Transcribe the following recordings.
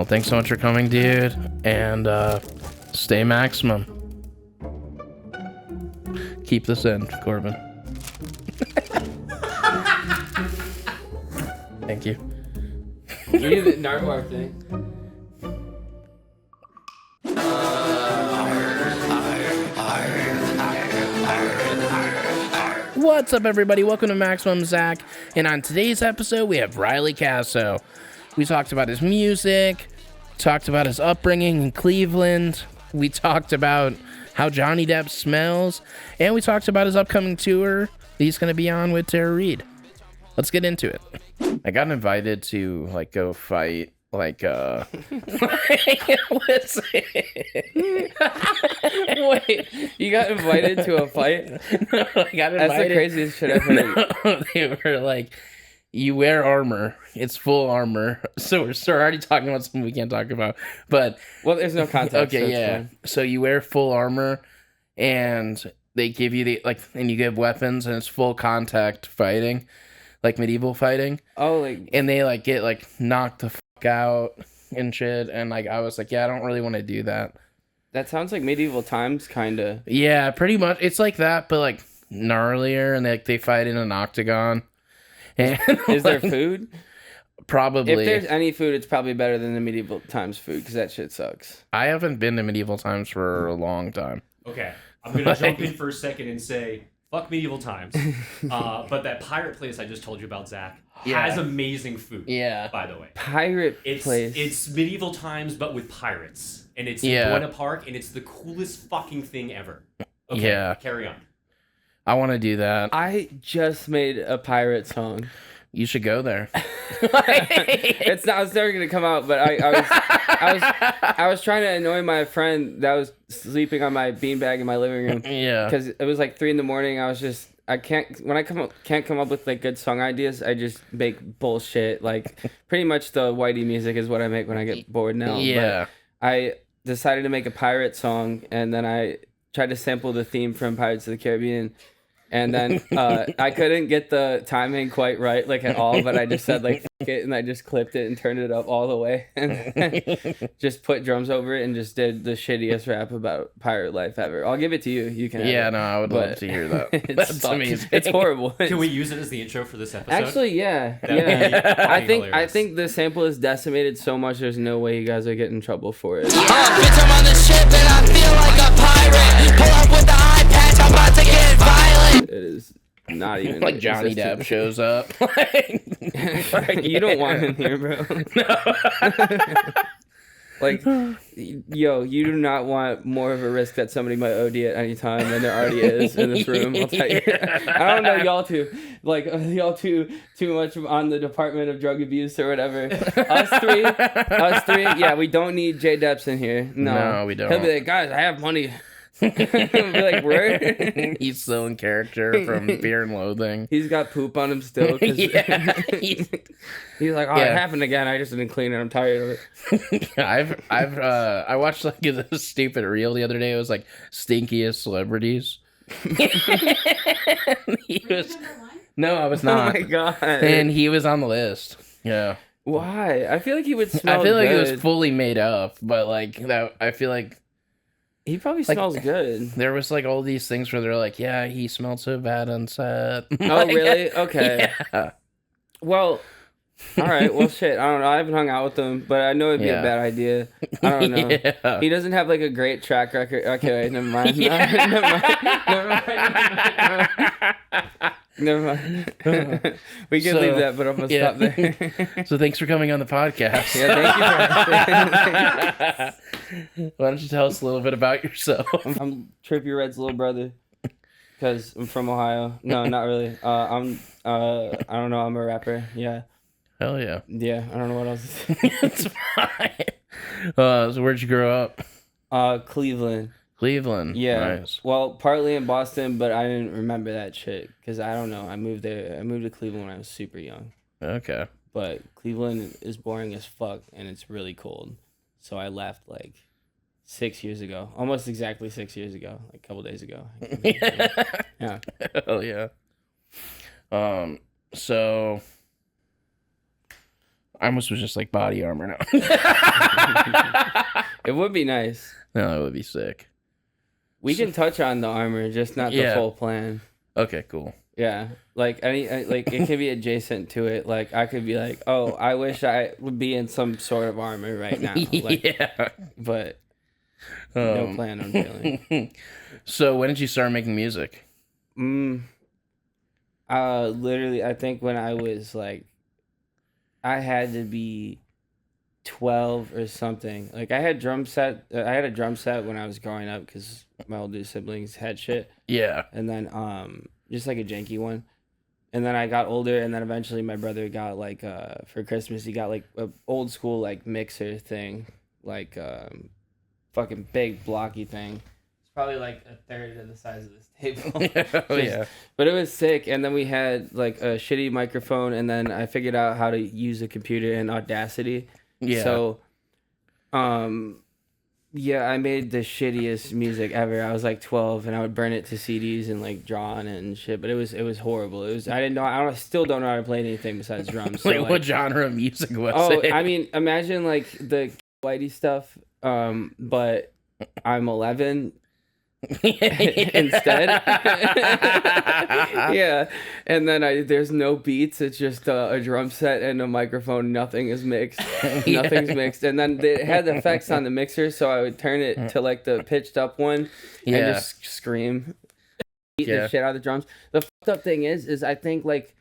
thanks so much for coming, dude. And stay maximum. Keep this in, Corbin. Thank you. You do the narwhal thing. What's up, everybody? Welcome to Maximum Zach. And on today's episode, we have Riley Kasso. We talked about his music, talked about his upbringing in Cleveland. We talked about how Johnny Depp smells, and we talked about his upcoming tour that he's going to be on with Tara Reid. Let's get into it. I got invited to go fight wait, you got invited to a fight? No, I got invited. That's the craziest shit I've heard. No, they were like, you wear armor. It's full armor. So we're already talking about something we can't talk about. But well, there's no context. Okay, so yeah. fine. So you wear full armor, and they give you and you get weapons, and it's full contact fighting, like medieval fighting. Oh, and they get knocked the fuck out and shit. And I was like, yeah, I don't really want to do that. That sounds like medieval times, kind of. Yeah, pretty much. It's like that, but gnarlier, and they fight in an octagon. And is there food? Probably. If there's any food, it's probably better than the medieval times food, because that shit sucks. I haven't been to medieval times for a long time. Okay, I'm gonna jump in for a second and say, fuck medieval times. But that pirate place I just told you about, Zach, has amazing food. Yeah. By the way, Pirate place. It's medieval times, but with pirates, and it's in Buena Park, and it's the coolest fucking thing ever. Okay, yeah. Carry on. I want to do that. I just made a pirate song. You should go there. It's never gonna come out, but I was trying to annoy my friend that was sleeping on my beanbag in my living room. Yeah. Because it was 3 a.m. I can't come up with good song ideas. I just make bullshit. Pretty much the whitey music is what I make when I get bored now. Yeah. But I decided to make a pirate song, and then I tried to sample the theme from Pirates of the Caribbean. And then I couldn't get the timing quite right, at all, but I just said, fuck it, and I just clipped it and turned it up all the way, and just put drums over it and just did the shittiest rap about pirate life ever. I'll give it to you. You can have it. I would love to hear that. That's amazing. It's horrible. Can we use it as the intro for this episode? Actually, yeah. I think the sample is decimated so much, there's no way you guys are getting in trouble for it. Bitch, I'm on the ship and I feel like a pirate. Pull up with the eye patch, I'm about to get violent. It is not even Johnny Depp shows up. You don't want him here, bro. Yo, you do not want more of a risk that somebody might OD at any time than there already is in this room. I'll tell you. I don't know y'all two. Y'all too much on the Department of Drug Abuse or whatever. Us three. Yeah, we don't need J Deps in here. No, we don't. He'll be like, guys, I have money. He'll be like, word? He's still in character from Fear and Loathing. He's got poop on him still. He's like, it happened again. I just didn't clean it. I'm tired of it. I watched this stupid reel the other day. It was stinkiest celebrities. No, I was not. Oh my god! And he was on the list. Yeah. Why? I feel like he would smell. I feel like good. it was fully made up, but that. I feel like. He probably smells good. There was all these things where they're like, yeah, he smelled so bad on set. Oh, really? Okay. Yeah. Well, all right. Well, shit. I don't know. I haven't hung out with him, but I know it'd be a bad idea. I don't know. Yeah. He doesn't have a great track record. Okay, wait, never mind. Never mind. We can leave that, but I'm going to stop there. So thanks for coming on the podcast. Yeah, thank you for Why don't you tell us a little bit about yourself? I'm Trippie Redd's little brother because I'm from Ohio. No, not really. I don't know. I'm a rapper. Yeah. Hell yeah. Yeah, I don't know what else. It's fine. So where'd you grow up? Cleveland. Cleveland. Yeah. Nice. Well, partly in Boston, but I didn't remember that shit because I don't know. I moved there. I moved to Cleveland when I was super young. Okay. But Cleveland is boring as fuck and it's really cold. So I left 6 years ago, almost exactly 6 years ago, a couple days ago. Yeah. Hell yeah. So I almost was just body armor now. It would be nice. No, it would be sick. We can touch on the armor, just not the full plan. Okay, cool. Yeah, like like it could be adjacent to it. Like I could be like, oh, I wish I would be in some sort of armor right now. Like, yeah, but no plan on feeling. So when did you start making music? Literally, I think when I was like, I had to be 12 or something. Like I had a drum set when I was growing up because my older siblings had shit. Yeah. And then just like a janky one. And then I got older, and then eventually my brother got like for Christmas he got like a old school like mixer thing, like fucking big blocky thing. It's probably like a third of the size of this table. Oh yeah. But it was sick. And then we had like a shitty microphone, and then I figured out how to use a computer in Audacity. Yeah. So, yeah, I made the shittiest music ever. I was like 12, and I would burn it to CDs and like draw on it and shit. But it was horrible. I didn't know. I still don't know how to play anything besides drums. So, Like what genre of music was it? I mean, imagine like the Whitey stuff. But I'm 11. Instead. Yeah, and then there's no beats. It's just a drum set and a microphone. Nothing is mixed. Nothing's mixed. And then it had the effects on the mixer, so I would turn it to like the pitched up one and just scream, beat the shit out of the drums. The fucked up thing is I think like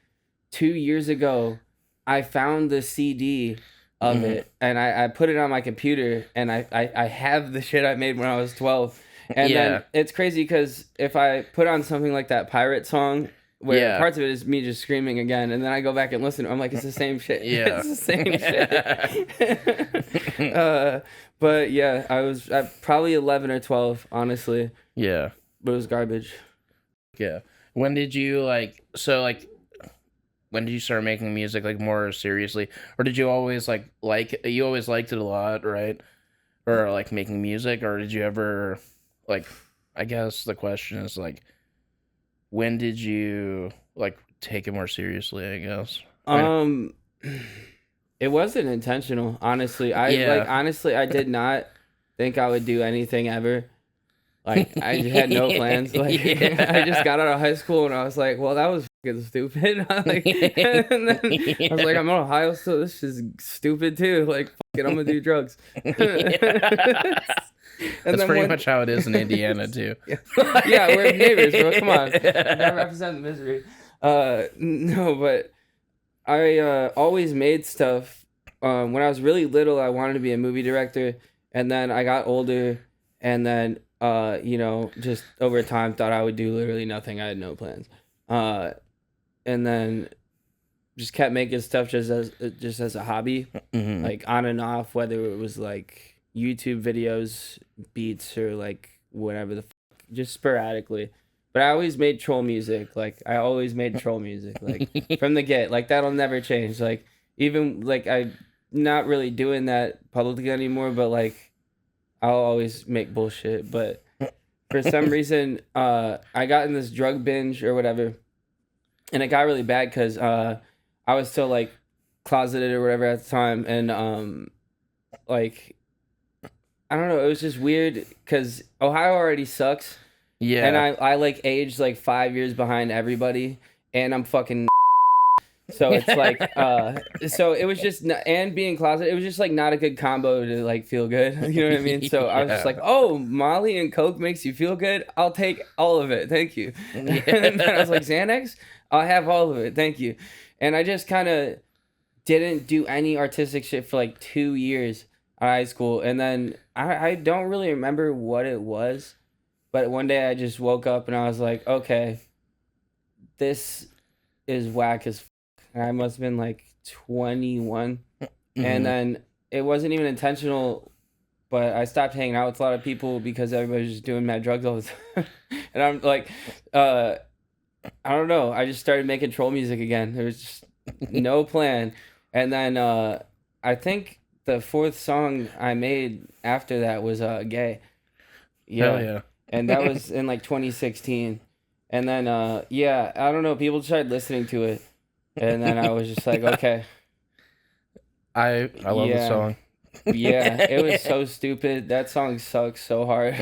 2 years ago I found the CD of it, and I put it on my computer, and I have the shit I made when I was 12. And then it's crazy because if I put on something like that pirate song, where parts of it is me just screaming again, and then I go back and listen, I'm like, it's the same shit. Yeah. It's the same shit. But yeah, I was probably 11 or 12, honestly. Yeah. But it was garbage. Yeah. When did you when did you start making music like more seriously? Or did you always you always liked it a lot, right? Or like making music, or did you ever like, I guess the question is like, when did you like take it more seriously, I guess? It wasn't intentional, honestly. I did not think I would do anything ever. Like I just had no plans. Like I just got out of high school and I was like, well, that was fucking stupid. And then I was like, I'm in Ohio, so this is stupid too. Like, fuck it, I'm gonna do drugs. That's pretty much how it is in Indiana too. Yeah, we're neighbors, bro. Come on, I represent the misery. No, but I always made stuff. When I was really little, I wanted to be a movie director, and then I got older, and then just over time thought I would do literally nothing. I had no plans. And then just kept making stuff just as a hobby, like on and off, whether it was like YouTube videos, beats, or like whatever just sporadically. But I always made troll music. Like I always made troll music, like from the get. Like that'll never change. Like even like I'm not really doing that publicly anymore, but like I'll always make bullshit. But for some reason, I got in this drug binge or whatever, and it got really bad because I was still like closeted or whatever at the time, and like I don't know, it was just weird because Ohio already sucks. Yeah, and I like aged like 5 years behind everybody, and I'm fucking. So it's like, so it was just, and being closeted, it was just like not a good combo to like feel good. You know what I mean? So I was just like, oh, Molly and Coke makes you feel good? I'll take all of it. Thank you. And then I was like, Xanax? I'll have all of it. Thank you. And I just kind of didn't do any artistic shit for like 2 years at high school. And then I don't really remember what it was, but one day I just woke up and I was like, okay, this is whack as I must have been like 21. And then it wasn't even intentional, but I stopped hanging out with a lot of people because everybody was just doing mad drugs all the time. And I'm like, I don't know. I just started making troll music again. There was just no plan. And then I think the fourth song I made after that was Gay. Yeah. Hell yeah. And that was in like 2016. And then, I don't know. People started listening to it. And then I was just like, okay. I love the song. Yeah, it was so stupid. That song sucks so hard.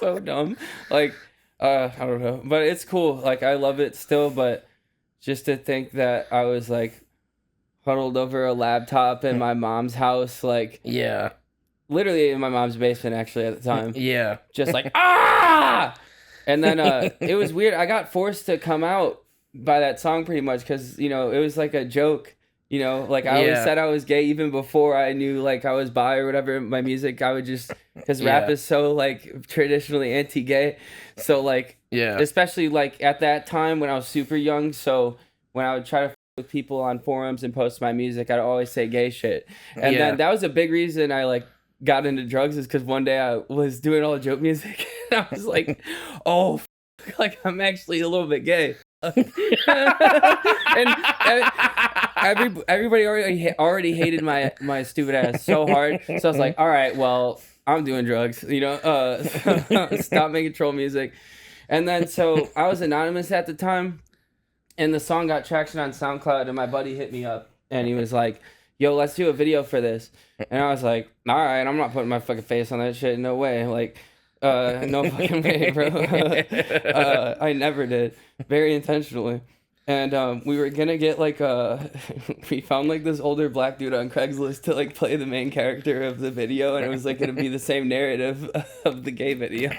So dumb. Like, I don't know, but it's cool. Like, I love it still, but just to think that I was like huddled over a laptop in my mom's house, like Yeah. literally in my mom's basement actually at the time. Yeah. Just like, ah! And then it was weird. I got forced to come out by that song pretty much because, you know, it was like a joke. You know, like I always said I was gay even before I knew like I was bi or whatever. My music, I would just, because rap is so like traditionally anti-gay. So like, especially like at that time when I was super young. So when I would try to with people on forums and post my music, I'd always say gay shit. And then that was a big reason I like got into drugs, is because one day I was doing all the joke music and I was like, oh, like I'm actually a little bit gay. And everybody already hated my stupid ass so hard. So I was like, all right, well, I'm doing drugs, you know, stop making troll music. And then so I was anonymous at the time, and the song got traction on SoundCloud, and my buddy hit me up and he was like, yo, let's do a video for this. And I was like, all right, I'm not putting my fucking face on that shit. No way. Like, no fucking way, bro. I never did. Very intentionally. And we were gonna get like we found like this older black dude on Craigslist to like play the main character of the video, and it was like gonna be the same narrative of the gay video,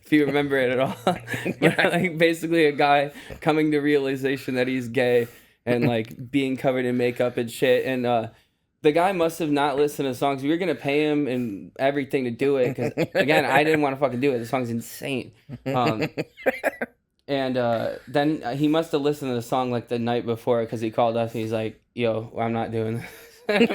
if you remember it at all. But, like basically a guy coming to realization that he's gay and like being covered in makeup and shit. And the guy must have not listened to songs. We were gonna pay him and everything to do it because again, I didn't want to fucking do it. The song's insane. And then he must have listened to the song like the night before, because he called us and he's like, yo, I'm not doing this.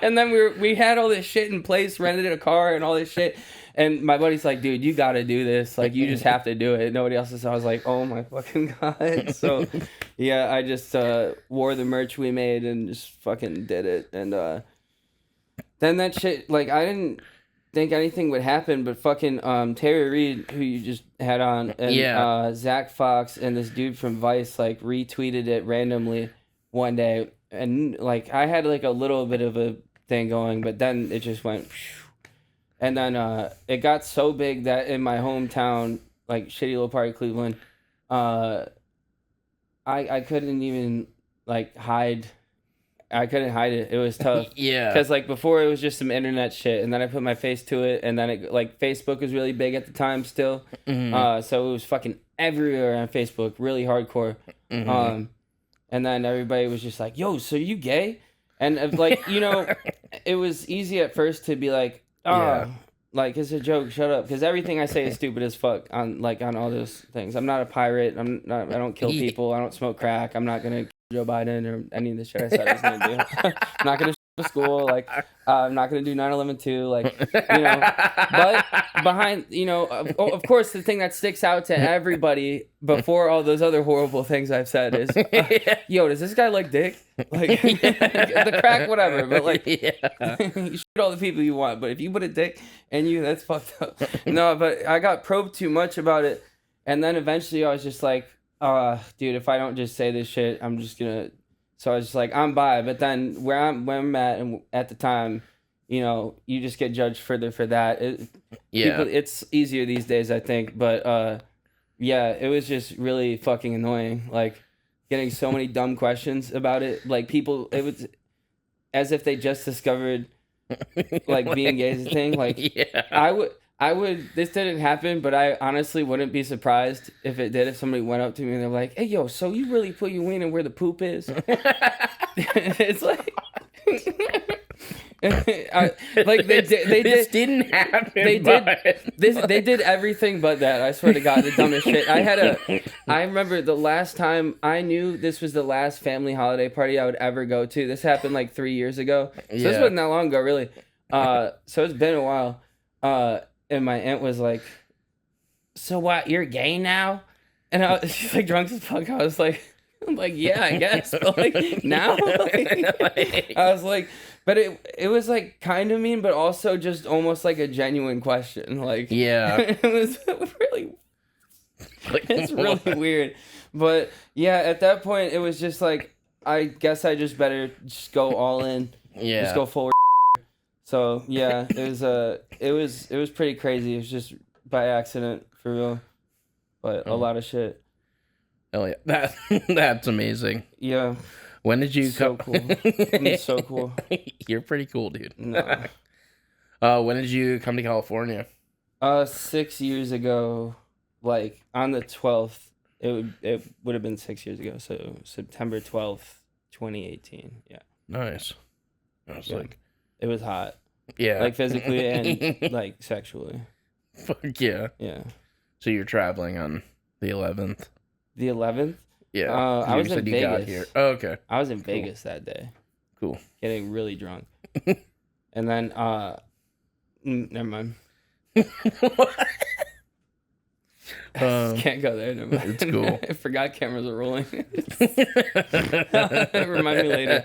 And then we had all this shit in place, rented a car and all this shit. And my buddy's like, dude, you got to do this. Like, you just have to do it. Nobody else is. So I was like, oh my fucking God. So yeah, I just wore the merch we made and just fucking did it. And then that shit, like, I didn't think anything would happen, but fucking Terry Reid, who you just had on, and Zach Fox and this dude from Vice like retweeted it randomly one day, and like I had like a little bit of a thing going, but then it just went, and then it got so big that in my hometown, like shitty little part of Cleveland, I couldn't even like hide. I couldn't hide it. It was tough. Yeah. Because, like, before it was just some internet shit, and then I put my face to it, and then, it like, Facebook was really big at the time still. Mm-hmm. So it was fucking everywhere on Facebook, really hardcore. Mm-hmm. And then everybody was just like, yo, so you gay? And, like, you know, it was easy at first to be like, like, it's a joke, shut up. Because everything I say is stupid as fuck on all those things. I'm not a pirate. I don't kill people. I don't smoke crack. I'm not going to Joe Biden or any of the shit I said I was gonna do. I'm not gonna to school, like I'm not gonna do 9/11 too, like, you know. But behind, you know, of course, the thing that sticks out to everybody before all those other horrible things I've said is, yo, does this guy like dick? Like the crack, whatever. But like, you shoot all the people you want, but if you put a dick in you, that's fucked up. No, but I got probed too much about it, and then eventually I was just like, dude, if I don't just say this shit, I'm just gonna. So I was just like, I'm bi. But then where I'm at, and at the time, you know, you just get judged further for that. It's easier these days, I think. But yeah, it was just really fucking annoying. Like getting so many dumb questions about it. Like people, it was as if they just discovered like being gay is a thing. Like I would, this didn't happen, but I honestly wouldn't be surprised if it did, if somebody went up to me and they're like, hey, yo, so you really put your wiener where the poop is? It's like, like they didn't happen. They did everything but that. I swear to God, the dumbest shit. I remember the last time I knew this was the last family holiday party I would ever go to. This happened like 3 years ago. So this wasn't that long ago, really. So it's been a while. And my aunt was like, so what, you're gay now? And she's like drunk as fuck. I was like, yeah, I guess. But like now? I was like, but it was like kind of mean, but also just almost like a genuine question. Like, yeah. It was really, it's really weird. But yeah, at that point, it was just like, I guess I just better just go all in Yeah. Just go forward. So yeah, it was pretty crazy. It was just by accident for real, but a lot of shit. Oh yeah, that's amazing. Yeah. When did you So come? cool. I'm so cool. You're pretty cool, dude. No. When did you come to California? 6 years ago, like on the 12th. It would have been 6 years ago. So September 12th, 2018. Yeah. Nice. I was like, it was hot. yeah, Like physically and like sexually. fuck yeah. Yeah. So you're traveling on the 11th. The 11th. Yeah. I You was in said you got Vegas. here. Oh, okay. I was in Vegas that day. Cool. Getting really drunk. And then never mind. Can't go there. Never mind. It's cool. I forgot cameras are rolling. Remind me later.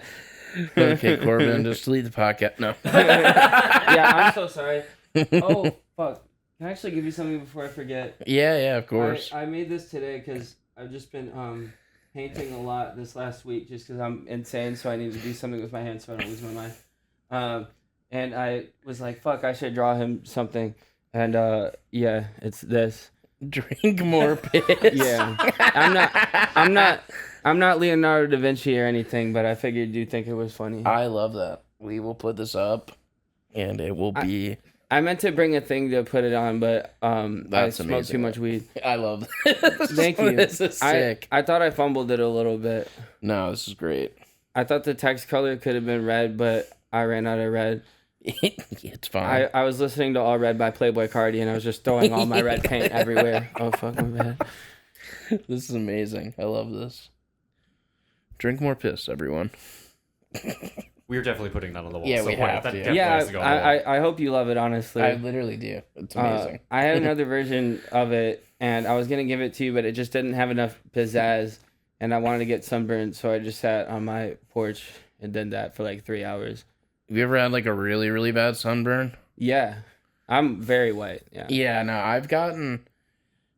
Okay, Corbin, just delete the podcast. No. Yeah, I'm so sorry. Oh fuck! Can I actually give you something before I forget? Yeah, of course. I made this today because I've just been painting a lot this last week just because I'm insane, so I need to do something with my hands so I don't lose my mind. And I was like, fuck, I should draw him something. And yeah, it's this. Drink more piss. Yeah. I'm not Leonardo da Vinci or anything, but I figured you'd think it was funny. I love that. We will put this up, and it will be. I meant to bring a thing to put it on, but I That's smoked amazing. too much weed. I love this. Thank you. This is sick. I thought I fumbled it a little bit. No, this is great. I thought the text color could have been red, but I ran out of red. It's fine. I was listening to All Red by Playboi Carti, and I was just throwing all my red paint everywhere. Oh, fuck, my bad. This is amazing. I love this. Drink more piss, everyone. We're definitely putting that on the wall. Yeah, we have that to. definitely Yeah, has to go on the wall. I hope you love it, honestly. I literally do. It's amazing. I had another version of it, and I was going to give it to you, but it just didn't have enough pizzazz, and I wanted to get sunburned, so I just sat on my porch and did that for like 3 hours. Have you ever had like a really, really bad sunburn? Yeah. I'm very white. Yeah. Yeah, no, I've gotten,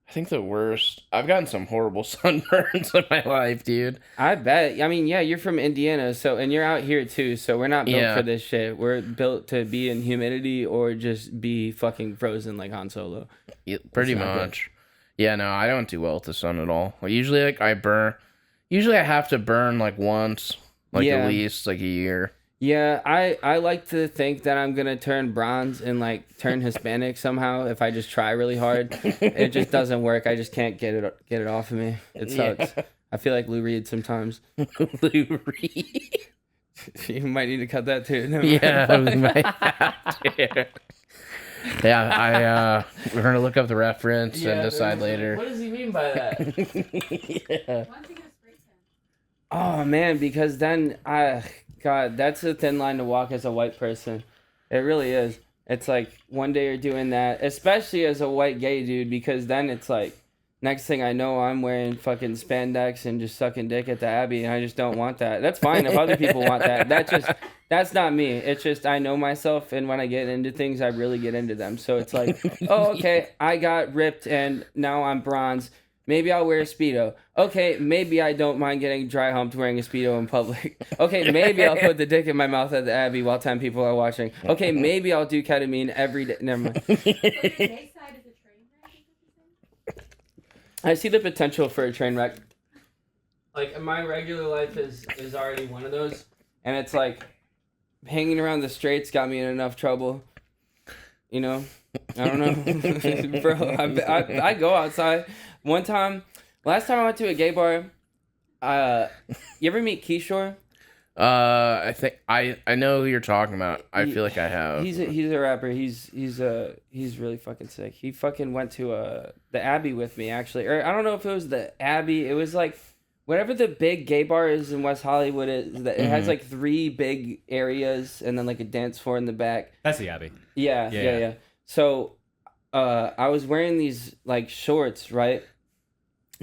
I think the worst. I've gotten some horrible sunburns in my life, dude. I bet. I mean, yeah, you're from Indiana, so and you're out here too, so we're not built for this shit. We're built to be in humidity or just be fucking frozen like Han Solo. Yeah, pretty much. Yeah, no, I don't do well with the sun at all. Like, usually, like, usually I have to burn like once, like at least like a year. Yeah, I like to think that I'm gonna turn bronze and like turn Hispanic somehow if I just try really hard. It just doesn't work. I just can't get it off of me. It sucks. Yeah. I feel like Lou Reed sometimes. Lou Reed. You might need to cut that too. Yeah, we might have to. Yeah, we're gonna look up the reference and decide later. What does he mean by that? Yeah. Oh man, because then God, that's a thin line to walk as a white person. It really is. It's like one day you're doing that, especially as a white gay dude, because then it's like next thing I know, I'm wearing fucking spandex and just sucking dick at the Abbey, and I just don't want that. That's fine if other people want that. That's not me. It's just I know myself, and when I get into things, I really get into them. So it's like, oh, okay, I got ripped, and now I'm bronze. Maybe I'll wear a Speedo. Okay, maybe I don't mind getting dry humped wearing a Speedo in public. Okay, maybe I'll put the dick in my mouth at the Abbey while 10 people are watching. Okay, maybe I'll do ketamine every day. Never mind. I see the potential for a train wreck. Like, my regular life is already one of those. And it's like, hanging around the Straits got me in enough trouble. You know? I don't know. Bro, I go outside. One time, last time I went to a gay bar, you ever meet Kishore? I think I know who you're talking about. I feel like I have. He's a rapper. He's really fucking sick. He fucking went to the Abbey with me actually, or I don't know if it was the Abbey. It was like whatever the big gay bar is in West Hollywood. It has like 3 big areas and then like a dance floor in the back. That's the Abbey. Yeah. So, I was wearing these like shorts, right?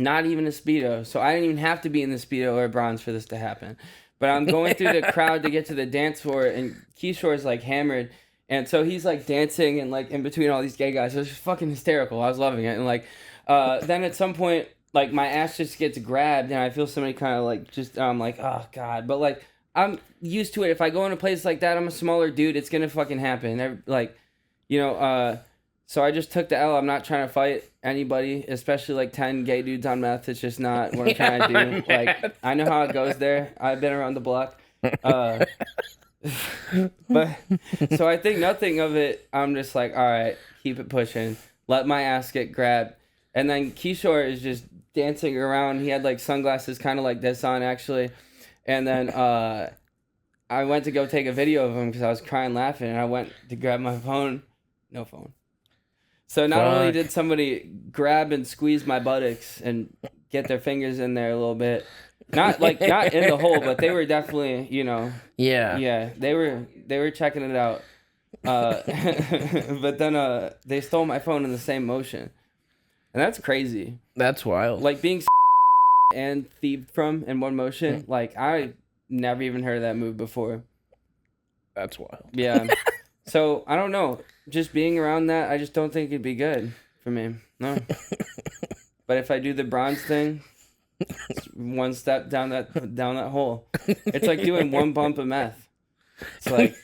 Not even a Speedo. So I didn't even have to be in the Speedo or bronze for this to happen. But I'm going through the crowd to get to the dance floor, and Kishore's like hammered. And so he's like dancing and like in between all these gay guys. It was just fucking hysterical. I was loving it. And like, then at some point, like my ass just gets grabbed and I feel somebody kind of like just, I'm like, oh God. But like, I'm used to it. If I go in a place like that, I'm a smaller dude. It's gonna fucking happen. So I just took the L. I'm not trying to fight anybody, especially like 10 gay dudes on meth. It's just not what I'm trying to do. Like, I know how it goes there. I've been around the block. But so I think nothing of it. I'm just like, all right, keep it pushing. Let my ass get grabbed. And then Kishore is just dancing around. He had like sunglasses kind of like this on actually. And then I went to go take a video of him because I was crying laughing. And I went to grab my phone. No phone. So not only did somebody grab and squeeze my buttocks and get their fingers in there a little bit, not in the hole, but they were definitely, yeah, they were checking it out. But then they stole my phone in the same motion, and that's crazy. That's wild. Like being and thieved from in one motion. Like I never even heard of that move before. That's wild. Yeah. So I don't know. Just being around that, I just don't think it'd be good for me. No. But if I do the bronze thing, it's one step down that hole. It's like doing one bump of meth. It's like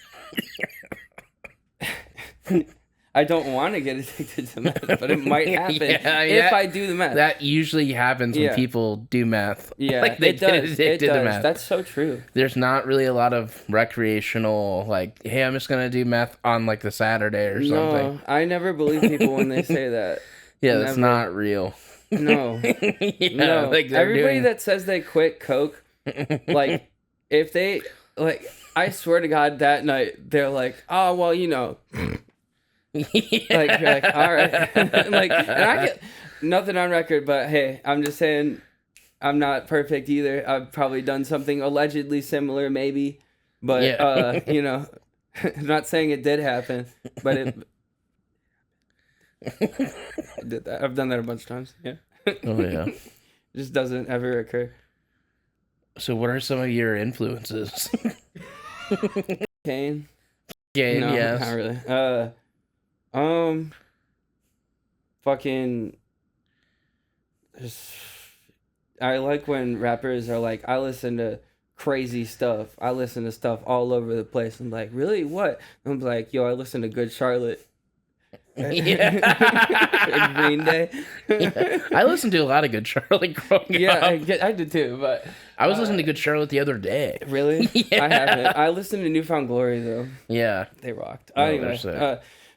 I don't want to get addicted to meth, but it might happen if I do the meth. That usually happens when people do meth. Yeah, like they it does. addicted to meth. That's so true. There's not really a lot of recreational, like, hey, I'm just going to do meth on, like, the Saturday or something. No, I never believe people when they say that. Yeah, that's not real. No. No. Like Everybody that says they quit coke, like, if they, like, I swear to God, that night, they're like, oh, well, like, you're like, all right. Like, and I get nothing on record, but hey, I'm just saying I'm not perfect either. I've probably done something allegedly similar, maybe, but I'm not saying it did happen, but I did that. I've done that a bunch of times. Yeah. Oh yeah. It just doesn't ever occur. So what are some of your influences? Kane? Kane, No, yes. not really. Fucking. I like when rappers are like, I listen to crazy stuff. I listen to stuff all over the place. I'm like, really? What? I'm like, yo, I listen to Good Charlotte. Yeah. Green Day. Yeah. I listened to a lot of Good Charlotte growing up. I did too, but I was listening to Good Charlotte the other day. Really? Yeah. I haven't. I listened to Newfound Glory though. Yeah. They rocked. Oh, Anyway,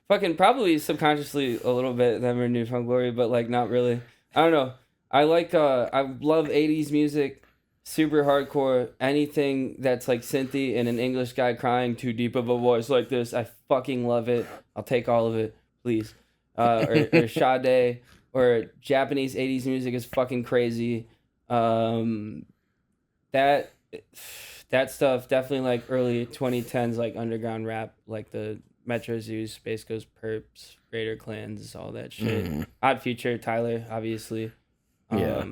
fucking probably subconsciously a little bit them in Newfound Glory, but like not really. I don't know. I like I love 80s music, super hardcore, anything that's like synthy and an English guy crying too deep of a voice like this. I fucking love it. I'll take all of it, please. Or Sade or Japanese 80s music is fucking crazy. That stuff definitely like early 2010s like underground rap, like the Metro Zoos, Space Ghost Perps, Raider Clans, all that shit. Odd Future, Tyler, obviously. Yeah.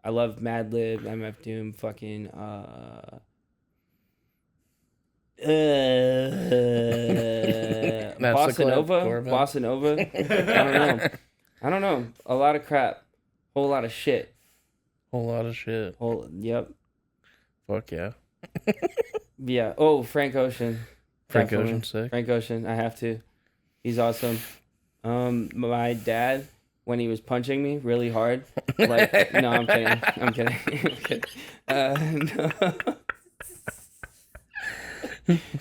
I love Madlib, MF Doom, fucking Bossa Nova. I don't know. A lot of crap. Whole lot of shit. Yep. Fuck yeah. Yeah. Oh, Frank Ocean. Frank Definitely. Ocean's sick. Frank Ocean. I have to. He's awesome. My dad, when he was punching me really hard, like, no, I'm kidding. I'm kidding. No.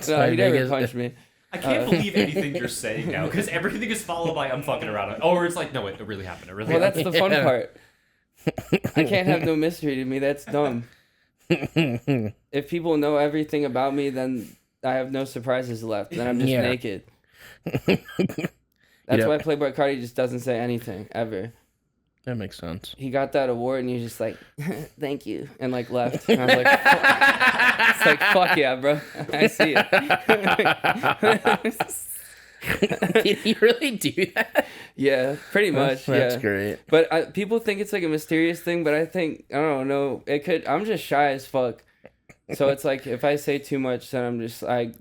No, he never punched me. I can't believe anything you're saying now, because everything is followed by I'm fucking around. Or it's like, no, it really happened. It really Well, happened. that's the fun part. I can't have no mystery to me. That's dumb. If people know everything about me, then I have no surprises left. Then I'm just naked. That's why Playboy Cardi just doesn't say anything, ever. That makes sense. He got that award and he was just like, thank you, and like left. And I was like, it's like, fuck yeah, bro. I see it. Did he really do that? Yeah, pretty much. That's great. But people think it's like a mysterious thing, but I think, I don't know, it could, I'm just shy as fuck. So it's like, if I say too much, then I'm just, I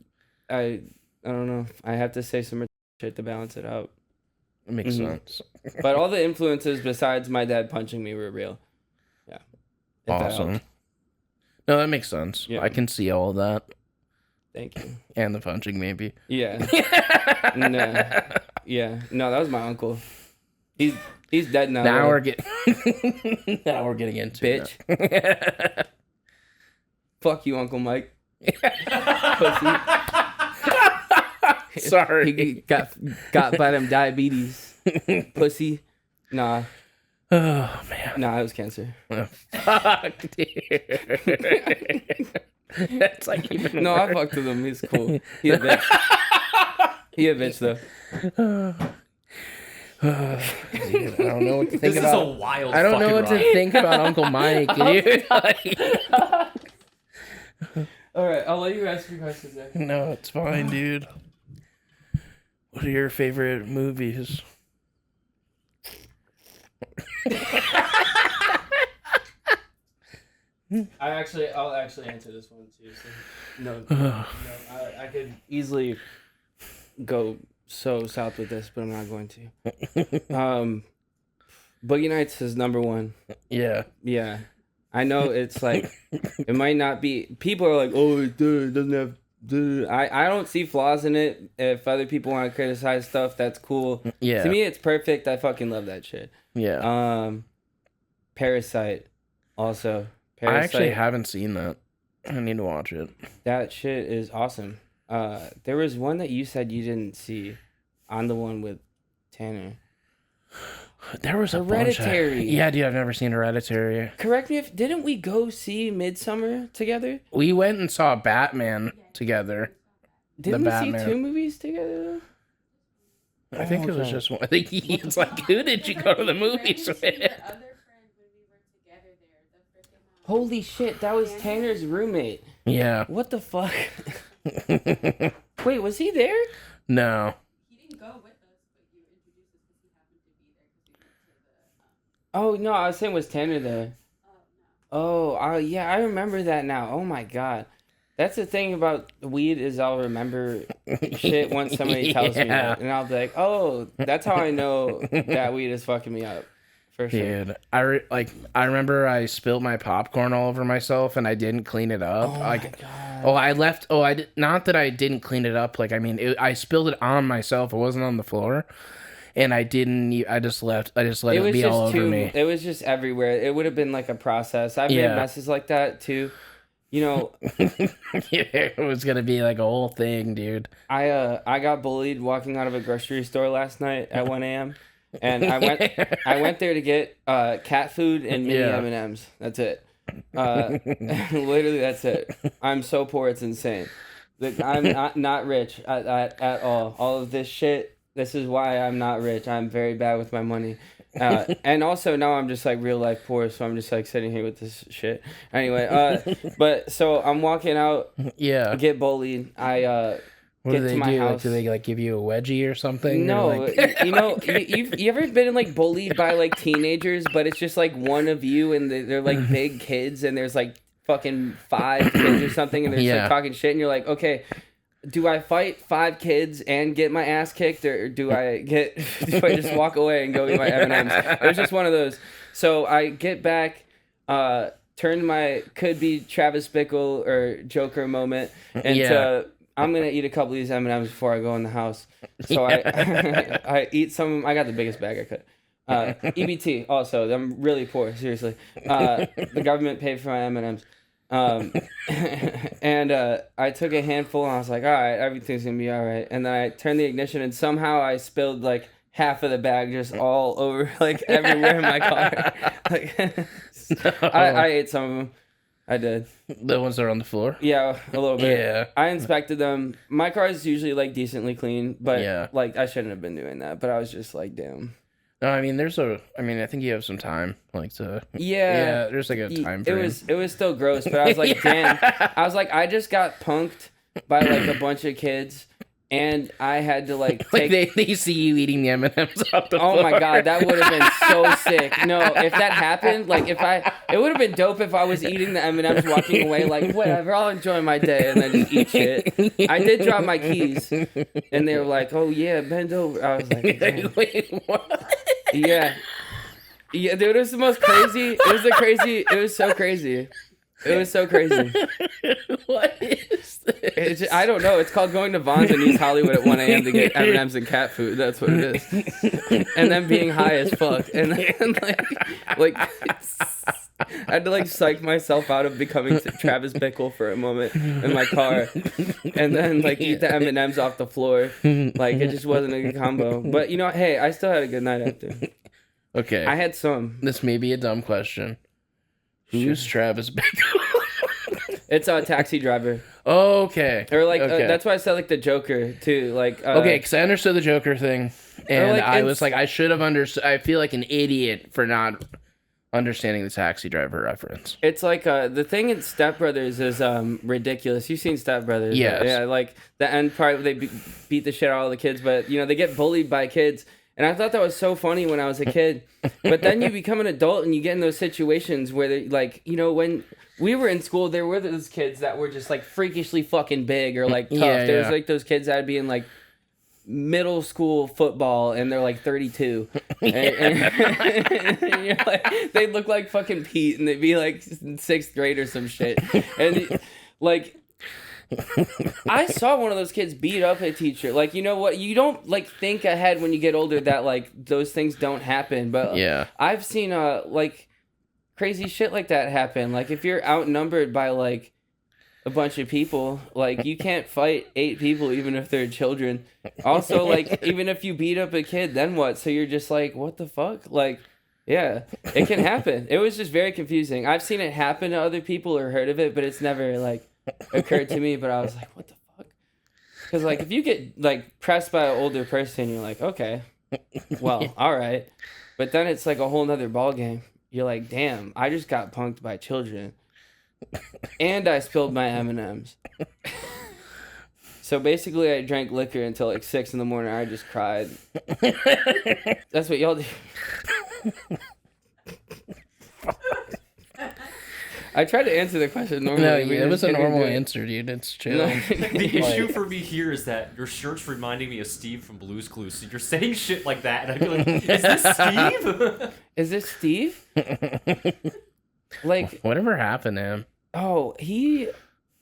don't know. I have to say some shit to balance it out. It makes sense. But all the influences besides my dad punching me were real. Yeah. Awesome. No, that makes sense. Yeah. I can see all of that. Thank you. And the punching, maybe. Yeah. No. Yeah. No, that was my uncle. He's dead now. Now though. we're getting now we're getting into Bitch. it. Fuck you, Uncle Mike. Pussy. Sorry. He got by them diabetes. Pussy. Nah. Oh man. Nah, it was cancer. Fuck, dude. That's like even No, worse. I fucked with him. He's cool. He a bitch. He a bitch though. Dude, I don't know what to think This is a about. wild I don't know fucking what to ride. think about Uncle Mike, dude. All right, I'll let you ask your questions then. No, it's fine, dude. What are your favorite movies? I'll actually answer this one too. So no, I could easily go so south with this, but I'm not going to. Boogie Nights is number one. Yeah. Yeah, I know it's like it might not be. People are like, oh, it doesn't have. I don't see flaws in it. If other people want to criticize stuff, that's cool. Yeah. To me, it's perfect. I fucking love that shit. Yeah. Parasite, also. I Parasite, actually haven't seen that. I need to watch it. that shit is awesome. There was one that you said you didn't see, on the one with Tanner. There was a bunch of- Hereditary. Yeah, dude, I've never seen Hereditary. Correct me if didn't we go see Midsummer together? We went and saw Batman together. Didn't we Batman. see 2 movies together? I think it was okay. just one. I think he's like, who did you go to the movies with? Holy shit, that was Tanner's roommate. Yeah. What the fuck? Wait, was he there? No. He didn't go with us, but you introduced us because he happened to be there because we went to the. Oh no, I was saying was Tanner there. Oh, yeah, I remember that now. Oh my god. That's the thing about weed is I'll remember shit once somebody tells me Yeah. that. And I'll be like, oh, that's how I know that weed is fucking me up. For sure. Dude, I remember I spilled my popcorn all over myself and I didn't clean it up. Oh like, my god. oh, I left. Oh, I did, not that I didn't clean it up. Like, I mean, I spilled it on myself. It wasn't on the floor, and I didn't. I just left. I just let it, was be just all over too, me. It was just everywhere. It would have been like a process. I've Yeah. made messes like that too. You know, It was gonna be like a whole thing, dude. I got bullied walking out of a grocery store last night at 1 a.m. And I went there to get cat food and mini Yeah. M&Ms. That's it. Literally, that's it. I'm so poor, it's insane. Like, I'm not rich at all. All of this shit. This is why I'm not rich. I'm very bad with my money. And also now I'm just like real life poor, so I'm just like sitting here with this shit. Anyway, but so I'm walking out, Yeah. get bullied. What get do they to my do? Like, house. do they like give you a wedgie or something? No, Or, like... you know, you ever been like bullied by like teenagers, but it's just like one of you and they're like big kids and there's like fucking 5 kids or something and they're just Yeah. like talking shit and you're like, okay, do I fight 5 kids and get my ass kicked or do I just walk away and go get my M&Ms? It was just one of those. So I get back, turn my could be Travis Bickle or Joker moment into Yeah. I'm gonna eat a couple of these M&Ms before I go in the house. So I eat some. I got the biggest bag I could. EBT also. I'm really poor. Seriously. The government paid for my M&Ms. And I took a handful and I was like, all right, everything's gonna be all right. And then I turned the ignition and somehow I spilled like half of the bag just all over like everywhere in my car. Like, I ate some of them. I did. The ones that are on the floor? Yeah, a little bit. Yeah. I inspected them. My car is usually like decently clean, but Yeah. like I shouldn't have been doing that. But I was just like, damn. No, I mean, I think you have some time, like to. Yeah. There's like a time It frame. was still gross, but I was like, damn. I was like, I just got punked by like a bunch of kids, and I had to like Like take. they see you eating the M&Ms off the Oh floor. my god, that would have been so sick. No, if that happened, like it would have been dope if I was eating the M&Ms, walking away like whatever, I'll enjoy my day, and then just eat shit. I did drop my keys, and they were like, "Oh yeah, bend over." I was like, "Damn." Wait, what? Yeah, dude, it was the most crazy. It was so crazy. It was so crazy. What is this? I don't know. It's called going to Vaughn's in East Hollywood at 1 a.m. to get M&Ms and cat food. That's what it is. And then being high as fuck. And then like I had to like psych myself out of becoming Travis Bickle for a moment in my car, and then like eat the M&Ms off the floor. Like it just wasn't a good combo. But you know, hey, I still had a good night after. Okay. I had some. This may be a dumb question. Who's Travis Bickle? It's a Taxi Driver. Okay. Or like okay. that's why I said like the Joker too. Like okay, because I understood the Joker thing, and like, I was like, I should have understood. I feel like an idiot for not understanding the Taxi Driver reference. It's like the thing in Step Brothers is ridiculous. You've seen Step Brothers? Yes. Yeah, like the end part where they beat the shit out of all the kids, but you know they get bullied by kids. And I thought that was so funny when I was a kid. But then you become an adult and you get in those situations where, they, like, you know, when we were in school, there were those kids that were just, like, freakishly fucking big or, like, tough. There was, like, those kids that would be in, like, middle school football and they're, like, 32. And you're like, they look like fucking Pete and they'd be, like, in 6th grade or some shit. And, like... I saw one of those kids beat up a teacher. Like, you know what? You don't, like, think ahead when you get older that, like, those things don't happen. But yeah. I've seen, like, crazy shit like that happen. Like, if you're outnumbered by, like, a bunch of people, like, you can't fight 8 people even if they're children. Also, like, even if you beat up a kid, then what? So you're just like, what the fuck? Like, yeah, it can happen. It was just very confusing. I've seen it happen to other people or heard of it, but it's never, like... occurred to me, but I was like, what the fuck? Because, like, if you get, like, pressed by an older person, you're like, okay, well, all right. But then it's, like, a whole nother ballgame. You're like, damn, I just got punked by children. And I spilled my M&Ms. So, basically, I drank liquor until, like, 6 in the morning. I just cried. That's what y'all do. I tried to answer the question normally. No, it was a normal answer, dude. It's chill. The issue for me here is that your shirt's reminding me of Steve from Blue's Clues. So you're saying shit like that, and I'd be like, is this Steve? Is this Steve? Like... whatever happened to him? Oh, he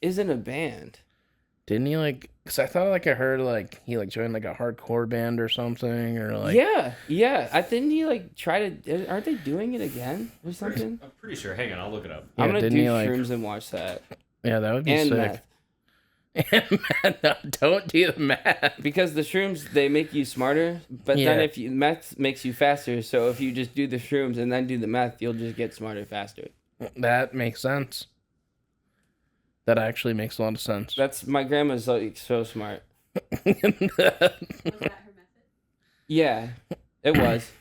is in a band. Didn't he, like... Because I thought, like, I heard, like, he, like, joined, like, a hardcore band or something, or, like... Yeah. I didn't he, like, try to... Aren't they doing it again or something? I'm pretty sure. Hang on, I'll look it up. Yeah, I'm going to do shrooms like... and watch that. Yeah, that would be and sick. Meth. And meth. No, don't do the math. Because the shrooms, they make you smarter, but then if you... Meth makes you faster, so if you just do the shrooms and then do the meth, you'll just get smarter faster. That makes sense. That actually makes a lot of sense. That's... My grandma's, like, so smart. Was that her method? Yeah, it was.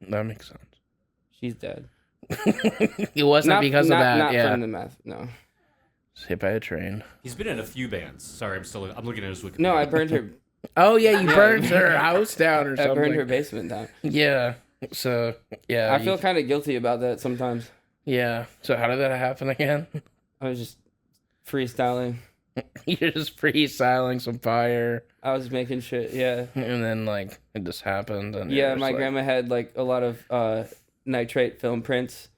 That makes sense. She's dead. It wasn't because of that. Not yeah. from the meth, no. Just hit by a train. He's been in a few bands. Sorry, I'm looking at his Wikipedia. No, I burned her... Oh, yeah, you burned her house down or something. I burned her basement down. Yeah. So, yeah. I feel kind of guilty about that sometimes. Yeah. So how did that happen again? I was just freestyling. You're just freestyling some fire. I was making shit, yeah. And then, like, it just happened. And Yeah, my grandma had, like, a lot of nitrate film prints.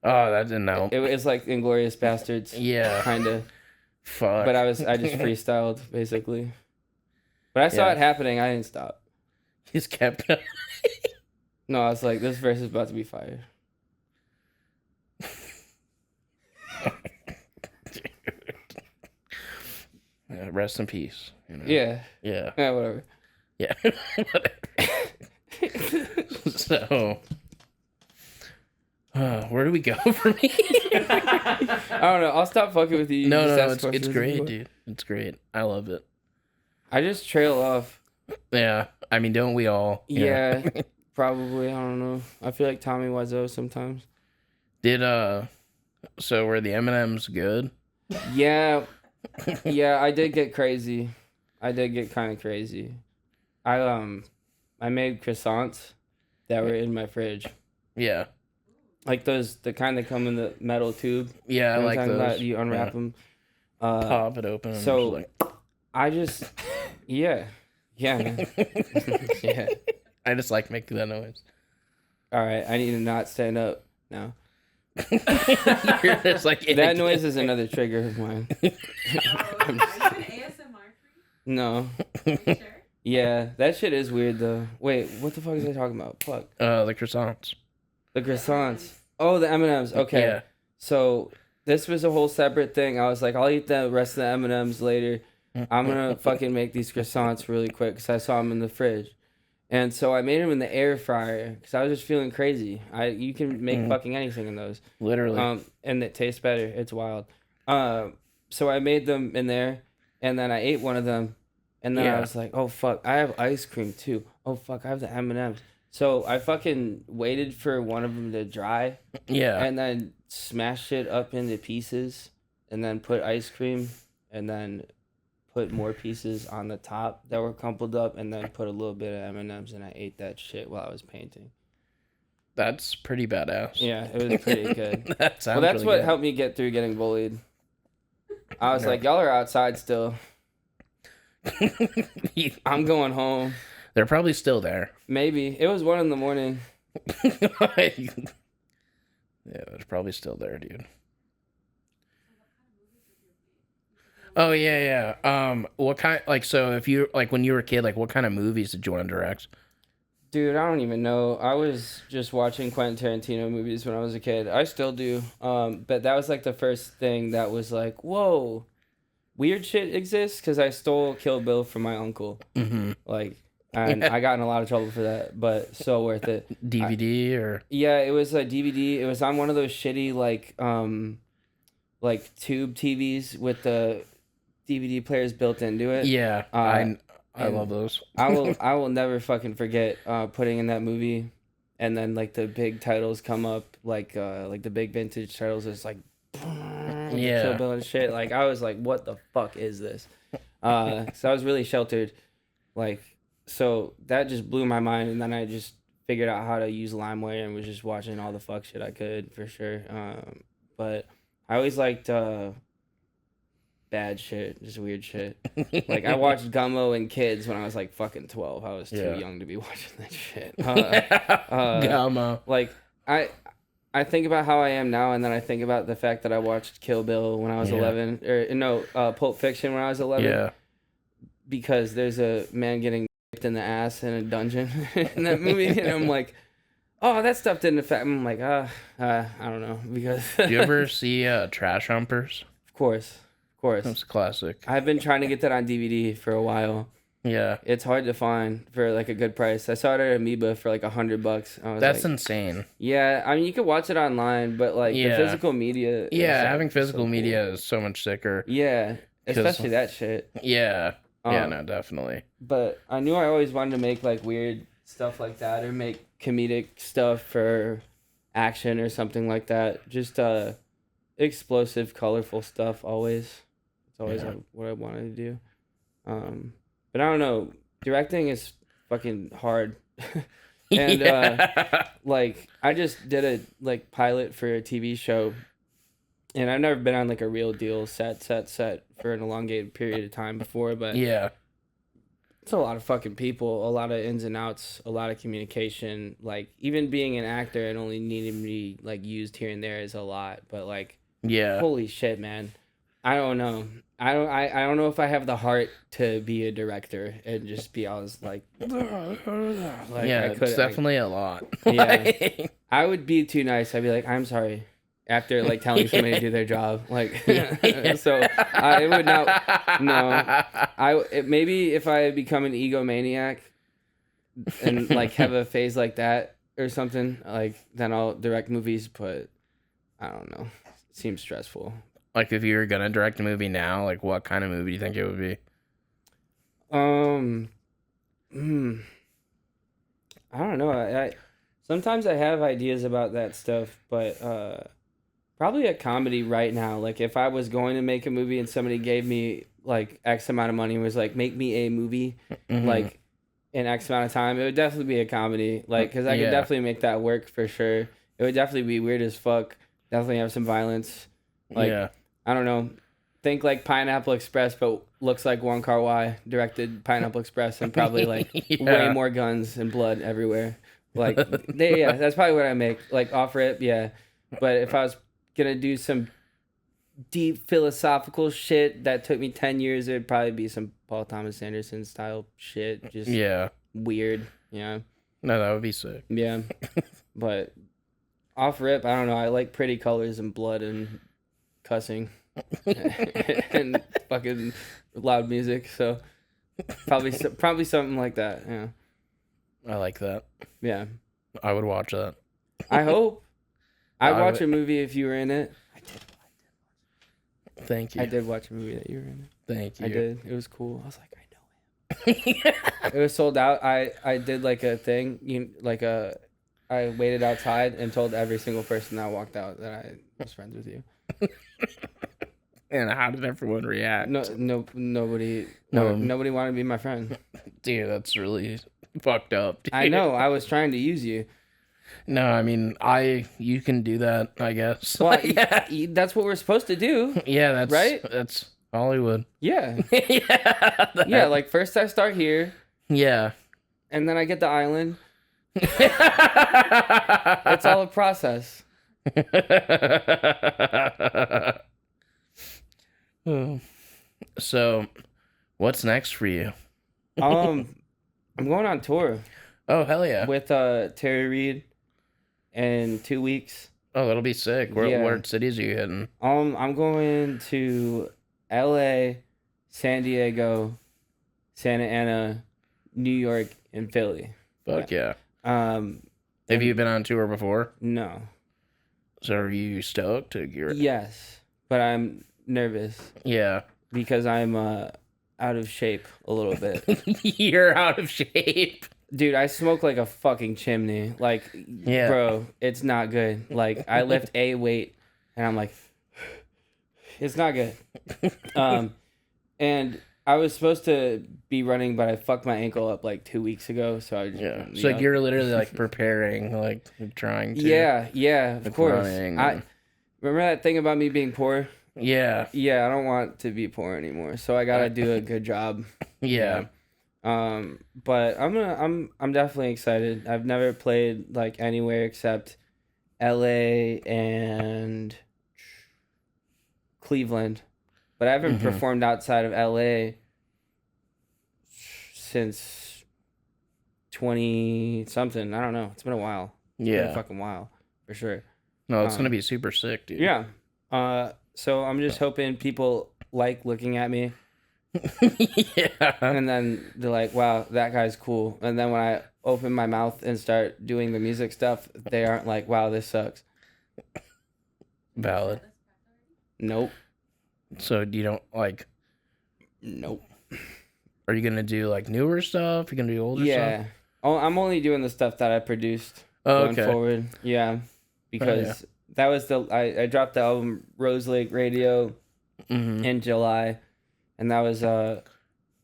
Oh, that didn't help. It was like Inglourious Bastards. Yeah. Kind of. Fuck. But I just freestyled, basically. But I saw it happening, I didn't stop. You just kept going. No, I was like, this verse is about to be fire. Rest in peace. You know? Yeah. Yeah. Yeah, whatever. Yeah. So, where do we go from here? I don't know. I'll stop fucking with you. No, it's great, dude. It's great. I love it. I just trail off. Yeah. I mean, don't we all? Yeah. Probably. I don't know. I feel like Tommy Wiseau sometimes. So were the M&Ms good? Yeah. Yeah, I did get crazy. I did get kind of crazy. I made croissants that were in my fridge. Yeah. Like those, the kind that come in the metal tube. Yeah, I like those. That you unwrap them. Pop it open. And So, like... I just, yeah, man. Yeah. I just like making that noise. All right, I need to not stand up now. You're just like That noise is another trigger of mine. Are you an ASMR freak? No. Are you sure? Yeah, that shit is weird though. Wait, what the fuck is I talking about? Fuck. the croissants. The croissants. Oh, the M&Ms. Okay. Yeah. So this was a whole separate thing. I was like, I'll eat the rest of the M&Ms later. I'm gonna fucking make these croissants really quick because I saw them in the fridge. And so I made them in the air fryer because I was just feeling crazy. You can make fucking anything in those. Literally. And it tastes better. It's wild. So I made them in there, and then I ate one of them, and then I was like, oh fuck, I have ice cream too. Oh fuck, I have the M&Ms. So I fucking waited for one of them to dry. Yeah. And then smashed it up into pieces, and then put ice cream, and then put more pieces on the top that were crumpled up, and then put a little bit of M&Ms, and I ate that shit while I was painting. That's pretty badass. Yeah, it was pretty good. That sounds Well, that's really what good. helped me get through getting bullied. I was like, y'all are outside still. I'm going home. They're probably still there. Maybe. It was 1 a.m. Yeah, they're probably still there, dude. Oh yeah, yeah. What kind? Like, so if you like when you were a kid, like, what kind of movies did you want to direct? Dude, I don't even know. I was just watching Quentin Tarantino movies when I was a kid. I still do. But that was like the first thing that was like, whoa, weird shit exists, because I stole Kill Bill from my uncle. Mm-hmm. Like, and I got in a lot of trouble for that, but so worth it. DVD or Yeah, it was a DVD. It was on one of those shitty like tube TVs with the DVD players built into it. yeah, I love those. I will never fucking forget putting in that movie, and then like the big titles come up, like the big vintage titles is like Yeah. Kill Bill and shit. Like I was like, what the fuck is this? So I was really sheltered, like, so that just blew my mind, and then I just figured out how to use LimeWire and was just watching all the fuck shit I could, for sure. But I always liked bad shit, just weird shit. Like I watched Gummo and Kids when I was like fucking 12. I was too young to be watching that shit. Gummo. Like I think about how I am now, and then I think about the fact that I watched Kill Bill when I was 11, or no, Pulp Fiction when I was 11. Yeah. Because there's a man getting in the ass in a dungeon in that movie, and I'm like, oh, that stuff didn't affect. I'm like, I don't know, because Do you ever see Trash Humpers? Of course. That's a classic. I've been trying to get that on DVD for a while. Yeah. It's hard to find for like a good price. I saw it at Amoeba for like $100. I was That's like, insane. yeah, I mean you could watch it online, but like the physical media. Yeah, having so physical cool. media is so much sicker. Yeah, especially that shit. Yeah. Yeah, no, definitely. But I knew I always wanted to make like weird stuff like that, or make comedic stuff for action or something like that. Just explosive, colorful stuff always. It's always what I wanted to do. But I don't know. Directing is fucking hard. And like I just did a like pilot for a TV show, and I've never been on like a real deal set for an elongated period of time before, but Yeah. it's a lot of fucking people, a lot of ins and outs, a lot of communication. Like even being an actor and only needing to be like used here and there is a lot, but like Yeah. holy shit, man. I don't know. I don't know if I have the heart to be a director and just be always like Yeah, I it's definitely a lot. Yeah. I would be too nice. I'd be like, I'm sorry. After like telling somebody to do their job, like, so I would not. No, maybe if I become an egomaniac and like have a phase like that or something, like then I'll direct movies. But I don't know. It seems stressful. Like if you were gonna direct a movie now, like what kind of movie do you think it would be? I don't know. I sometimes I have ideas about that stuff, but probably a comedy right now. Like if I was going to make a movie and somebody gave me like X amount of money and was like, make me a movie, like in X amount of time, it would definitely be a comedy. Like, cause I could definitely make that work for sure. It would definitely be weird as fuck. Definitely have some violence. Like, I don't know. Think like Pineapple Express, but looks like Wong Kar-wai directed Pineapple Express, and probably like way more guns and blood everywhere. Like, that's probably what I make. Like off rip, But if I was gonna do some deep philosophical shit that took me 10 years, it'd probably be some Paul Thomas Anderson style shit. Just weird. Yeah. No, that would be sick. Yeah. But off rip, I don't know. I like pretty colors and blood and cussing and fucking loud music. So probably something like that. Yeah. I like that. Yeah. I would watch that. I hope. I'd I watch would- a movie if you were in it. Thank you. I did watch a movie that you were in it. Thank you. I did. It was cool. I was like, I know him. It was sold out. I did like a thing, I waited outside and told every single person that walked out that I was friends with you. And how did everyone react? Nobody No. nobody wanted to be my friend. Dude, that's really fucked up. Dude. I know. I was trying to use you. No, I mean, you can do that, I guess. Well, yeah, that's what we're supposed to do. yeah, that's right? That's Hollywood. Yeah. yeah, Yeah, like first I start here yeah. and then I get the island. It's all a process. So, what's next for you? I'm going on tour Oh, hell yeah. with Terry Reid in 2 weeks. Oh, that'll be sick. Where, Yeah. what cities are you hitting? I'm going to LA, San Diego, Santa Ana, New York, and Philly. Fuck yeah. Um, Have you been on tour before? no. So are you stoked to get... Yes, but I'm nervous Yeah. because I'm out of shape a little bit. You're out of shape. Dude, I smoke like a fucking chimney. Like, Yeah. bro, it's not good. Like, I lift a weight, and I'm like, it's not good. And I was supposed to be running, but I fucked my ankle up like 2 weeks ago. So I just, Yeah. So you're literally like preparing, like trying to... yeah, of like, course. running I and- remember that thing about me being poor. Yeah. Yeah, I don't want to be poor anymore. So I gotta do a good job. Yeah. But I'm definitely excited. I've never played like anywhere except LA and Cleveland. But I haven't performed outside of LA since 20 something. I don't know. It's been a while. It's been Yeah. a fucking while for sure. No, it's gonna be super sick, dude. Yeah. So I'm just hoping people like looking at me. Yeah. And then they're like, wow, that guy's cool. And then when I open my mouth and start doing the music stuff, they aren't like, wow, this sucks. Valid. Nope. So you don't like... Nope. Are you gonna do like newer stuff? You gonna do older Yeah. stuff? Oh, I'm only doing the stuff that I produced Oh, going okay. forward. Yeah. Because that was I dropped the album Rose Lake Radio Mm-hmm. in July. And that was I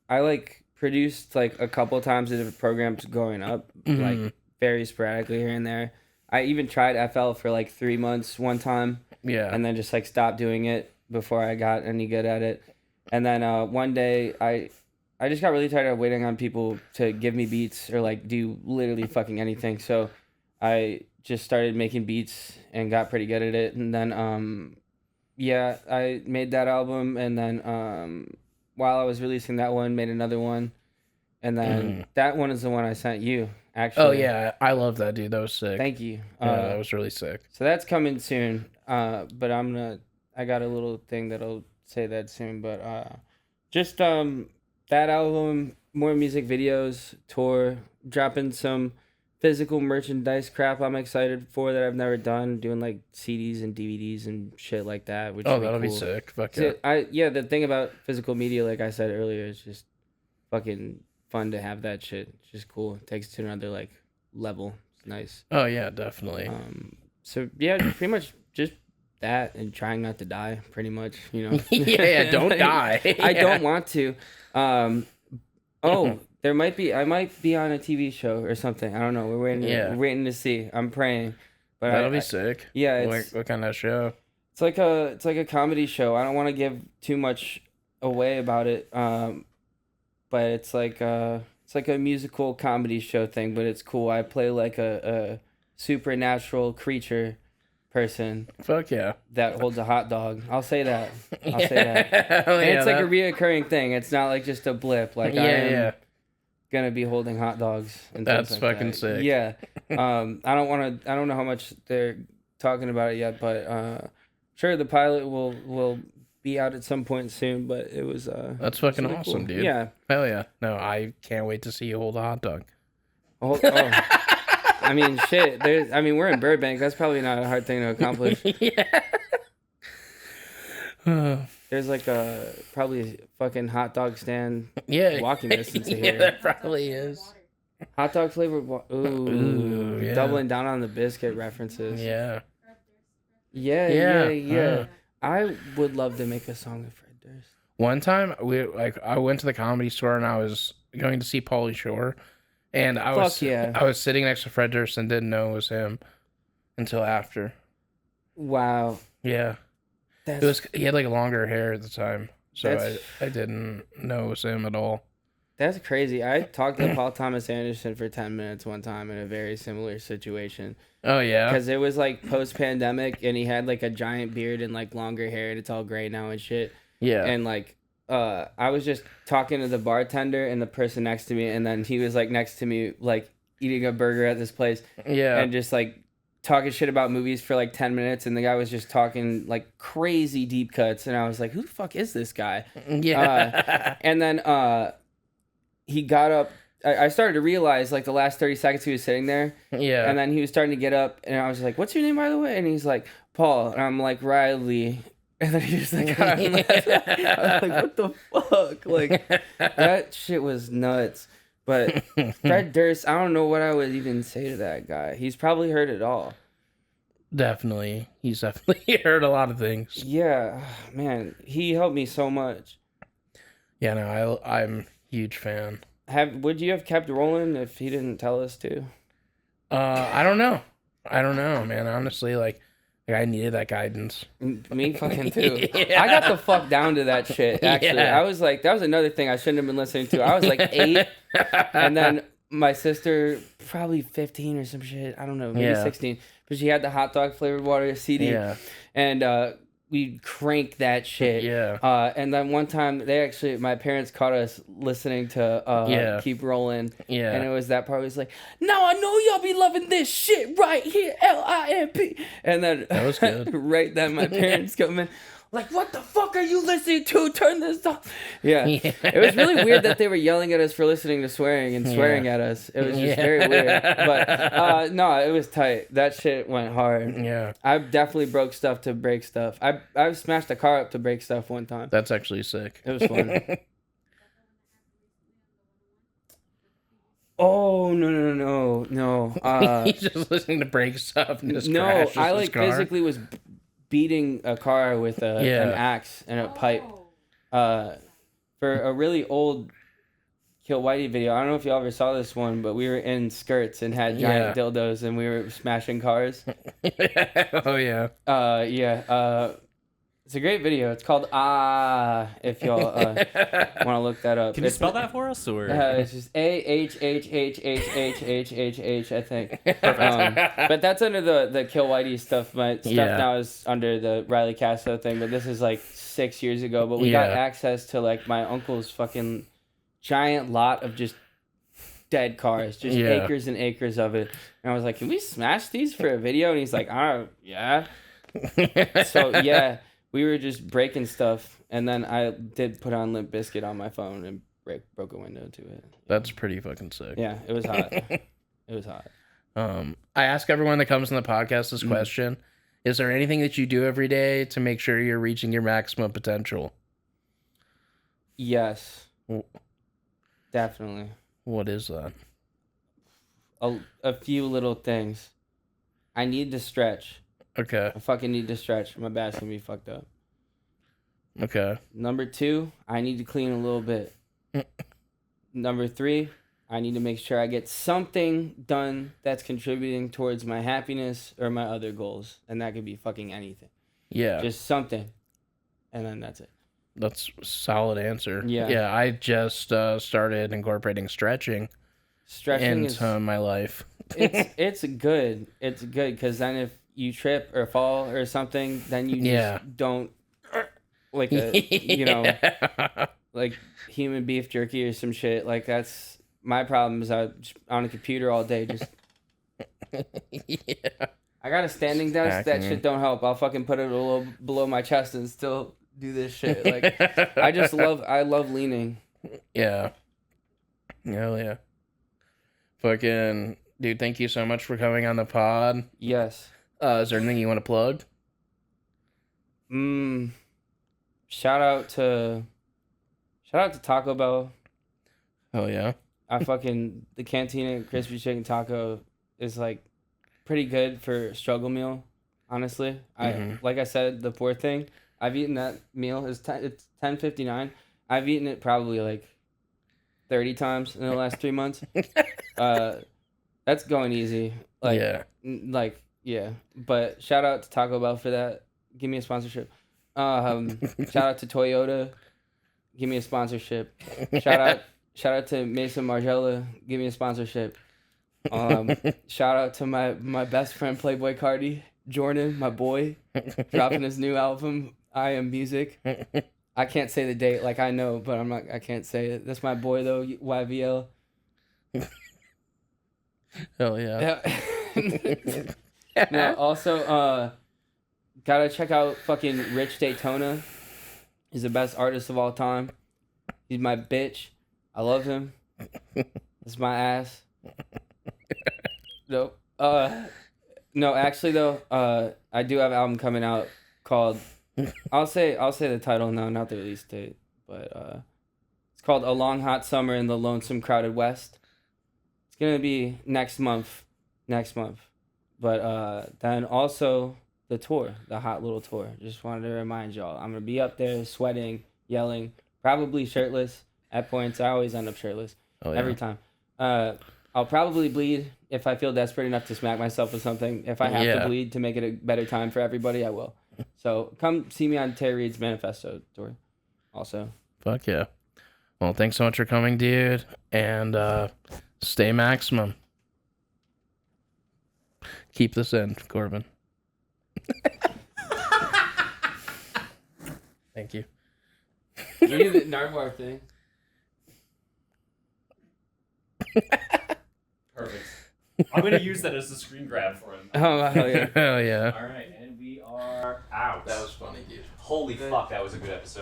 like produced like a couple times in different programs growing up, like very sporadically here and there. I even tried FL for like 3 months one time. Yeah. And then just like stopped doing it before I got any good at it. And then one day I just got really tired of waiting on people to give me beats or like do literally fucking anything. So I just started making beats and got pretty good at it. And then yeah, I made that album, and then while I was releasing that one, made another one. And then that one is the one I sent you, actually. Oh yeah, I love that, dude. That was sick. Thank you. Yeah, that was really sick. So that's coming soon. But I got a little thing that'll say that soon. But just that album, more music videos, tour, dropping some physical merchandise crap I'm excited for that I've never done, doing like CDs and DVDs and shit like that. Which Oh, would that'll be cool. sick. Fuck yeah. So the thing about physical media, like I said earlier, is just fucking fun to have that shit. It's just cool. It takes it to another like level. It's nice. Oh yeah, definitely. So yeah, pretty much just that and trying not to die, pretty much, you know. Yeah, don't die. I Yeah. don't want to. I might be on a TV show or something. I don't know. We're waiting to see. I'm praying. But That'll be sick. yeah, What kind of show? it's like a comedy show. I don't want to give too much away about it. But it's like a musical comedy show thing, but it's cool. I play like a supernatural creature person Fuck yeah. that holds a hot dog. I'll say that. I'll say that. Oh, And yeah, it's like a reoccurring thing. It's not like just a blip. Like I am gonna be holding hot dogs and That's things like fucking that. sick. Yeah. I don't know how much they're talking about it yet, but sure the pilot will be out at some point soon, but it was That's fucking really awesome, cool. dude. Yeah. Hell yeah. No, I can't wait to see you hold a hot dog. Oh. I mean, shit. We're in Burbank. That's probably not a hard thing to accomplish. There's like probably a fucking hot dog stand walking distance to here. That probably is. Hot dog flavored Ooh, yeah. doubling down on the biscuit references. Yeah. Yeah. I would love to make a song with Fred Durst. One time I went to the Comedy Store and I was going to see Pauly Shore, and I was sitting next to Fred Durst and didn't know it was him until after. Wow. Yeah. He had like longer hair at the time, so I didn't know it was him at all. That's crazy. I talked to Paul Thomas Anderson for 10 minutes one time in a very similar situation. Oh, yeah? Because it was like post-pandemic, and he had like a giant beard and like longer hair, and it's all gray now and shit. Yeah. And like, I was just talking to the bartender and the person next to me, and then he was like next to me, like eating a burger at this place. Yeah. And just like talking shit about movies for like 10 minutes, and the guy was just talking like crazy deep cuts, and I was like, who the fuck is this guy? Yeah. And then he got up. I started to realize like the last 30 seconds he was sitting there. Yeah. And then he was starting to get up, and I was like, what's your name, by the way? And he's like, Paul. And I'm like, Riley. And then he just like, I'm like, what the fuck? Like, that shit was nuts. But Fred Durst, I don't know what I would even say to that guy. He's probably heard it all. Definitely. He's definitely heard a lot of things. Yeah, man. He helped me so much. Yeah, no, I'm a huge fan. Would you have kept rolling if he didn't tell us to? I don't know, man. Honestly, like I needed that guidance. Me fucking too. Yeah. I got the fuck down to that shit, actually. Yeah. I was like, that was another thing I shouldn't have been listening to. I was like 8, and then my sister, probably 15 or some shit. I don't know, maybe 16. But she had the hot dog flavored water CD. Yeah. And we cranked that shit. Yeah. And then one time, my parents caught us listening to Keep Rolling. Yeah. And it was that part where it was like, now I know y'all be loving this shit right here, LIMP. And then That was good. right then my parents come in. Like, what the fuck are you listening to? Turn this off. Yeah. It was really weird that they were yelling at us for listening to swearing and swearing at us. It was just very weird. But no, it was tight. That shit went hard. Yeah. I definitely broke stuff to break stuff. I smashed a car up to break stuff one time. That's actually sick. It was fun. Oh, no. He's just listening to break stuff and just No, crashes I his like car. physically was beating a car with an axe and a pipe. For a really old Kill Whitey video. I don't know if y'all ever saw this one, but we were in skirts and had giant dildos and we were smashing cars. Oh yeah. It's a great video. It's called if y'all want to look that up. Can you spell that for us? Or It's just AHHHHHHHH, I think. But that's under the Kill Whitey stuff. My stuff now is under the Riley Kasso thing, but this is like 6 years ago. But we got access to like my uncle's fucking giant lot of just dead cars, just acres and acres of it. And I was like, can we smash these for a video? And he's like, yeah. So yeah. We were just breaking stuff, and then I did put on Limp Bizkit on my phone and broke a window to it. That's pretty fucking sick. Yeah, it was hot. It was hot. I ask everyone that comes on the podcast this question. Is there anything that you do every day to make sure you're reaching your maximum potential? Yes. Definitely. What is that? A few little things. I need to stretch. Okay. I fucking need to stretch. My back's gonna be fucked up. Okay. Number 2, I need to clean a little bit. Number 3, I need to make sure I get something done that's contributing towards my happiness or my other goals. And that could be fucking anything. Yeah. Just something. And then that's it. That's a solid answer. Yeah. Yeah, I just started incorporating stretching Stretching into my life. it's good. It's good because then you trip or fall or something, then you Yeah. just don't like a like human beef jerky or some shit. Like that's my problem is I'm just on a computer all day. Just Yeah. I got a standing desk. That Hacking. shit don't help. I'll fucking put it a little below my chest and still do this shit. Like I love leaning. Yeah. Hell yeah. Fucking dude, thank you so much for coming on the pod. Yes. Is there anything you want to plug? Shout out to Taco Bell. Oh yeah. The Cantina crispy chicken taco is like pretty good for struggle meal, honestly. Like I said, the poor thing. I've eaten that meal. It's $10.59. I've eaten it probably like 30 times in the last 3 months. That's going easy. Yeah. But shout out to Taco Bell for that. Give me a sponsorship. Shout out to Toyota. Give me a sponsorship. Shout out to Mason Margiela. Give me a sponsorship. Shout out to my best friend Playboy Cardi, Jordan, my boy, dropping his new album, I Am Music. I can't say the date, like I know, but I can't say it. That's my boy though, YVL. Hell yeah. No, also, gotta check out fucking Rich Daytona. He's the best artist of all time. He's my bitch. I love him. It's my ass. Nope. No, actually though, I do have an album coming out called. I'll say the title now, not the release date, but it's called A Long Hot Summer in the Lonesome Crowded West. It's gonna be next month, but then also the tour, the Hot Little Tour. Just wanted to remind y'all, I'm gonna be up there sweating, yelling, probably shirtless at points. I always end up shirtless every time. I'll probably bleed if I feel desperate enough to smack myself with something. If I have to bleed to make it a better time for everybody, I will. So come see me on Terry Reid's Manifesto tour also. Fuck yeah. Well, thanks so much for coming, dude. And stay maximum. Keep this in, Corbin. Thank you. You do the Nardwar thing. Perfect. I'm gonna use that as a screen grab for him. Oh hell yeah. Hell yeah. All right, and we are out. That was funny, dude. Holy fuck, that was a good episode.